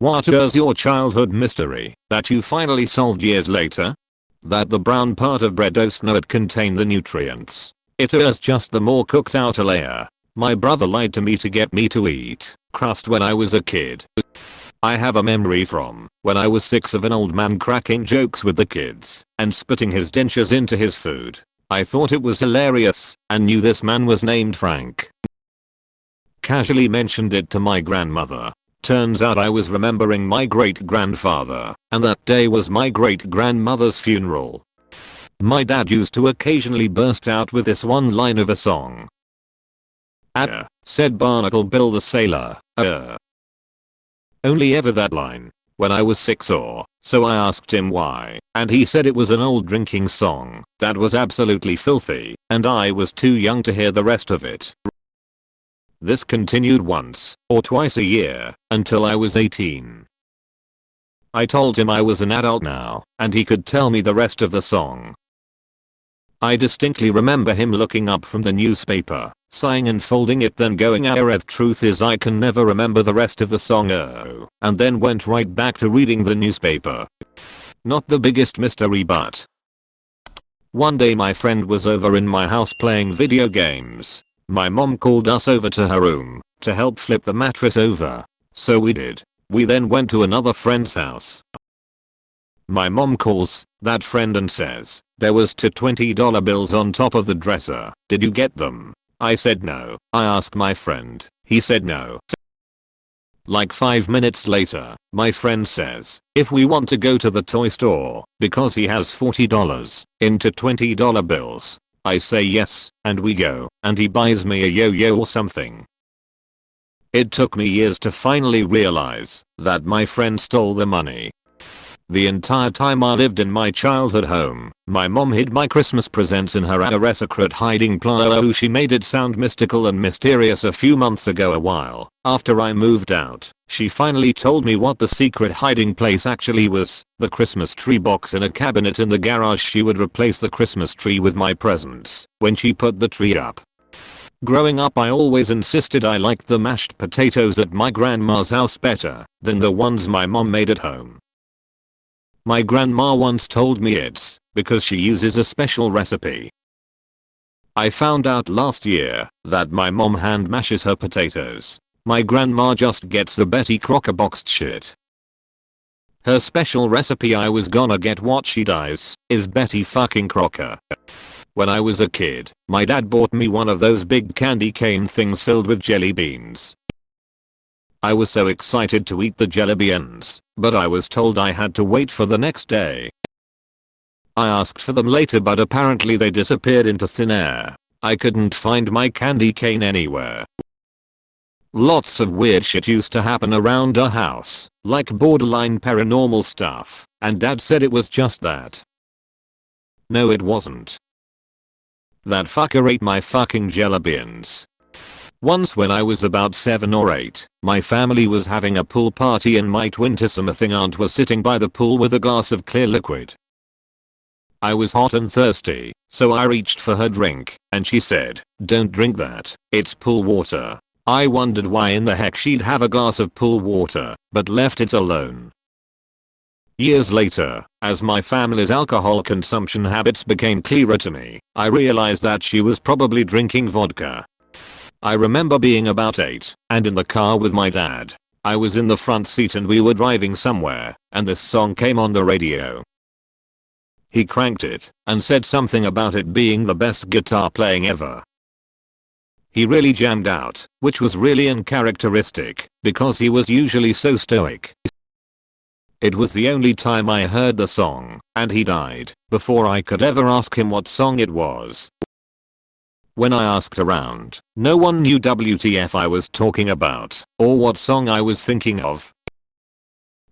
What was your childhood mystery that you finally solved years later? That the brown part of bread does not contain the nutrients. It is just the more cooked outer layer. My brother lied to me to get me to eat crust when I was a kid. I have a memory from when I was 6 of an old man cracking jokes with the kids and spitting his dentures into his food. I thought it was hilarious and knew this man was named Frank. Casually mentioned it to my grandmother. Turns out I was remembering my great-grandfather, and that day was my great-grandmother's funeral. My dad used to occasionally burst out with this one line of a song. Said Barnacle Bill the Sailor, Only ever that line. When I was 6 or so I asked him why, and he said it was an old drinking song that was absolutely filthy, and I was too young to hear the rest of it. This continued once or twice a year until I was 18. I told him I was an adult now and he could tell me the rest of the song. I distinctly remember him looking up from the newspaper, sighing and folding it, then going, truth is I can never remember the rest of the song, and then went right back to reading the newspaper. Not the biggest mystery, but one day my friend was over in my house playing video games. My mom called us over to her room to help flip the mattress over. So we did. We then went to another friend's house. My mom calls that friend and says, there was two $20 bills on top of the dresser. Did you get them? I said no. I asked my friend. He said no. Like 5 minutes later, my friend says, if we want to go to the toy store, because he has $40 into $20 bills. I say yes, and we go, and he buys me a yo-yo or something. It took me years to finally realize that my friend stole the money. The entire time I lived in my childhood home, my mom hid my Christmas presents in her secret hiding place. She made it sound mystical and mysterious a few months ago. A while after I moved out, she finally told me what the secret hiding place actually was. The Christmas tree box in a cabinet in the garage. She would replace the Christmas tree with my presents when she put the tree up. Growing up, I always insisted I liked the mashed potatoes at my grandma's house better than the ones my mom made at home. My grandma once told me it's because she uses a special recipe. I found out last year that my mom hand mashes her potatoes. My grandma just gets the Betty Crocker boxed shit. Her special recipe, I was gonna get what she does, is Betty fucking Crocker. When I was a kid, my dad bought me one of those big candy cane things filled with jelly beans. I was so excited to eat the jelly beans, but I was told I had to wait for the next day. I asked for them later, but apparently they disappeared into thin air. I couldn't find my candy cane anywhere. Lots of weird shit used to happen around our house, like borderline paranormal stuff, and dad said it was just that. No, it wasn't. That fucker ate my fucking jelly beans. Once when I was about 7 or 8, my family was having a pool party and my twin Timothy aunt was sitting by the pool with a glass of clear liquid. I was hot and thirsty, so I reached for her drink, and she said, "Don't drink that, it's pool water." I wondered why in the heck she'd have a glass of pool water, but left it alone. Years later, as my family's alcohol consumption habits became clearer to me, I realized that she was probably drinking vodka. I remember being about 8 and in the car with my dad. I was in the front seat and we were driving somewhere, and this song came on the radio. He cranked it and said something about it being the best guitar playing ever. He really jammed out, which was really uncharacteristic because he was usually so stoic. It was the only time I heard the song, and he died before I could ever ask him what song it was. When I asked around, no one knew WTF I was talking about or what song I was thinking of.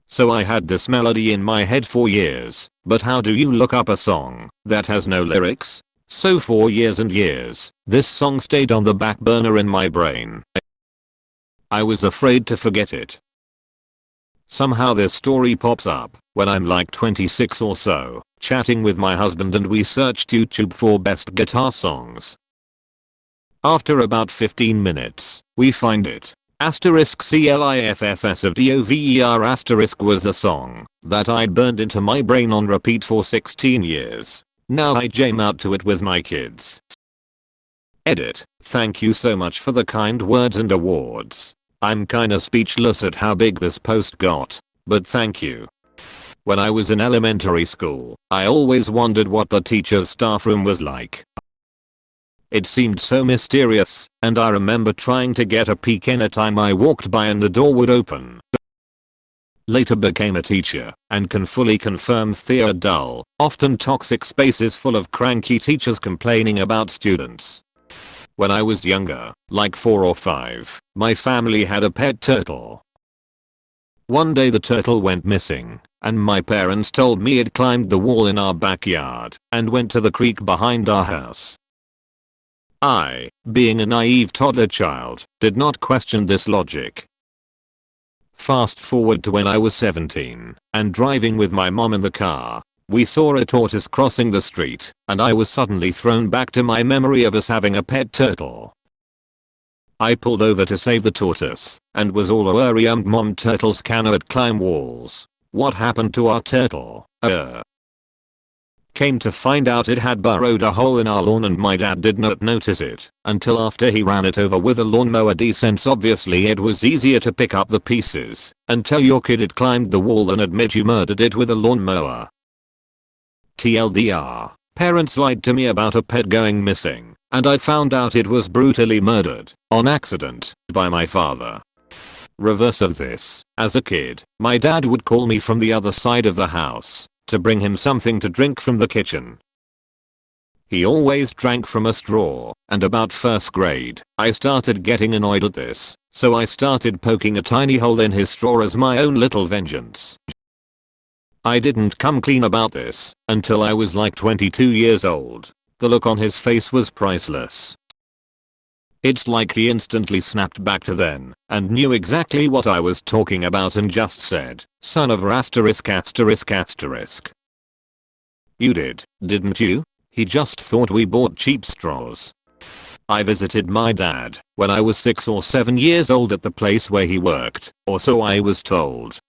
So I had this melody in my head for years, but how do you look up a song that has no lyrics? So for years and years, this song stayed on the back burner in my brain. I was afraid to forget it. Somehow this story pops up when I'm like 26 or so, chatting with my husband and we searched YouTube for best guitar songs. After about 15 minutes, we find it. Asterisk CLIFFS of DOVER asterisk was a song that I'd burned into my brain on repeat for 16 years. Now I jam out to it with my kids. Edit. Thank you so much for the kind words and awards. I'm kinda speechless at how big this post got, but thank you. When I was in elementary school, I always wondered what the teacher's staff room was like. It seemed so mysterious, and I remember trying to get a peek anytime I walked by and the door would open. Later became a teacher, and can fully confirm Thea dull, often toxic spaces full of cranky teachers complaining about students. When I was younger, like 4 or 5, my family had a pet turtle. One day the turtle went missing, and my parents told me it climbed the wall in our backyard and went to the creek behind our house. I, being a naive toddler child, did not question this logic. Fast forward to when I was 17, and driving with my mom in the car, we saw a tortoise crossing the street, and I was suddenly thrown back to my memory of us having a pet turtle. I pulled over to save the tortoise, and was all worried. Mom, turtles cannot climb walls. What happened to our turtle? Came to find out it had burrowed a hole in our lawn and my dad did not notice it until after he ran it over with a lawnmower. Since obviously it was easier to pick up the pieces and tell your kid it climbed the wall than admit you murdered it with a lawnmower. TLDR, parents lied to me about a pet going missing, and I found out it was brutally murdered, on accident, by my father. Reverse of this, as a kid, my dad would call me from the other side of the house to bring him something to drink from the kitchen. He always drank from a straw, and about first grade, I started getting annoyed at this, so I started poking a tiny hole in his straw as my own little vengeance. I didn't come clean about this until I was like 22 years old. The look on his face was priceless. It's like he instantly snapped back to then and knew exactly what I was talking about and just said, "Son of asterisk asterisk asterisk." You did, didn't you? He just thought we bought cheap straws. I visited my dad when I was 6 or 7 years old at the place where he worked, or so I was told.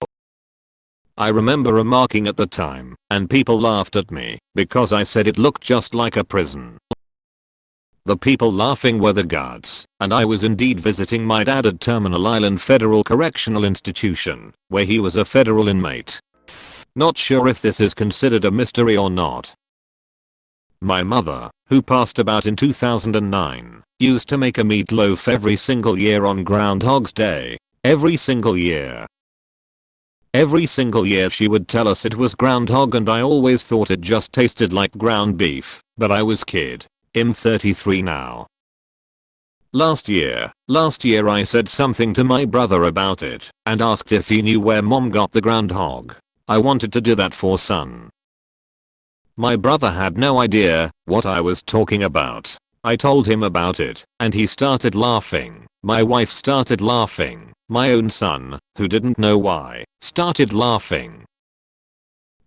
I remember remarking at the time, and people laughed at me because I said it looked just like a prison. The people laughing were the guards, and I was indeed visiting my dad at Terminal Island Federal Correctional Institution, where he was a federal inmate. Not sure if this is considered a mystery or not. My mother, who passed about in 2009, used to make a meatloaf every single year on Groundhog's Day. Every single year. Every single year she would tell us it was groundhog and I always thought it just tasted like ground beef, but I was kid. I'm 33 now. Last year I said something to my brother about it and asked if he knew where mom got the groundhog. I wanted to do that for son. My brother had no idea what I was talking about. I told him about it and he started laughing. My wife started laughing. My own son, who didn't know why, started laughing.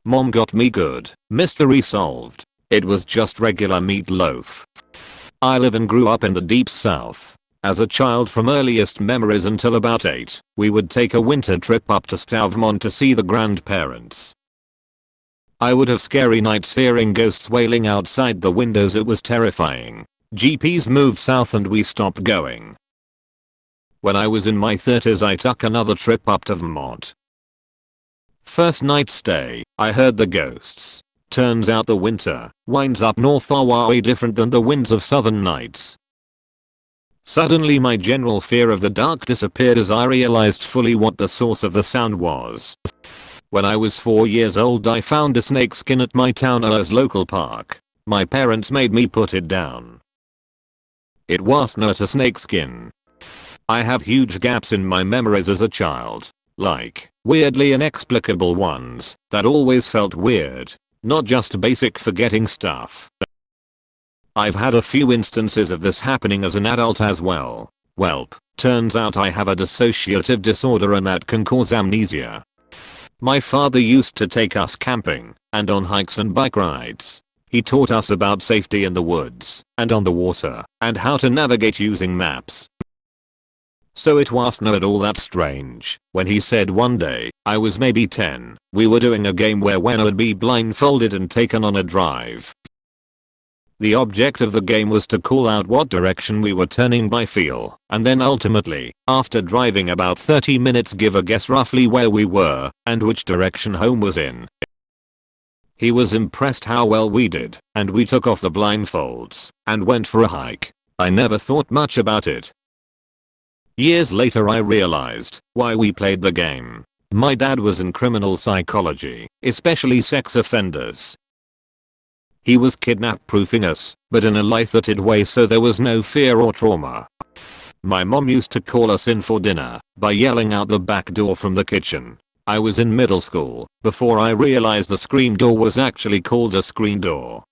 Mom got me good. Mystery solved. It was just regular meatloaf. I live and grew up in the deep south. As a child from earliest memories until about 8, we would take a winter trip up to Stavmont to see the grandparents. I would have scary nights hearing ghosts wailing outside the windows. It was terrifying. GPs moved south and we stopped going. When I was in my 30s I took another trip up to Vermont. First night stay, I heard the ghosts. Turns out the winter winds up north are way different than the winds of southern nights. Suddenly my general fear of the dark disappeared as I realized fully what the source of the sound was. When I was 4 years old I found a snake skin at my town's local park. My parents made me put it down. It was not a snake skin. I have huge gaps in my memories as a child. Like, weirdly inexplicable ones that always felt weird. Not just basic forgetting stuff. I've had a few instances of this happening as an adult as well. Welp, turns out I have a dissociative disorder and that can cause amnesia. My father used to take us camping and on hikes and bike rides. He taught us about safety in the woods and on the water and how to navigate using maps. So it wasn't at all that strange when he said one day, I was maybe 10, we were doing a game where Wen would be blindfolded and taken on a drive. The object of the game was to call out what direction we were turning by feel, and then ultimately, after driving about 30 minutes, give a guess roughly where we were and which direction home was in. He was impressed how well we did, and we took off the blindfolds and went for a hike. I never thought much about it. Years later I realized why we played the game. My dad was in criminal psychology, especially sex offenders. He was kidnap proofing us, but in a light-hearted way so there was no fear or trauma. My mom used to call us in for dinner by yelling out the back door from the kitchen. I was in middle school before I realized the screen door was actually called a screen door.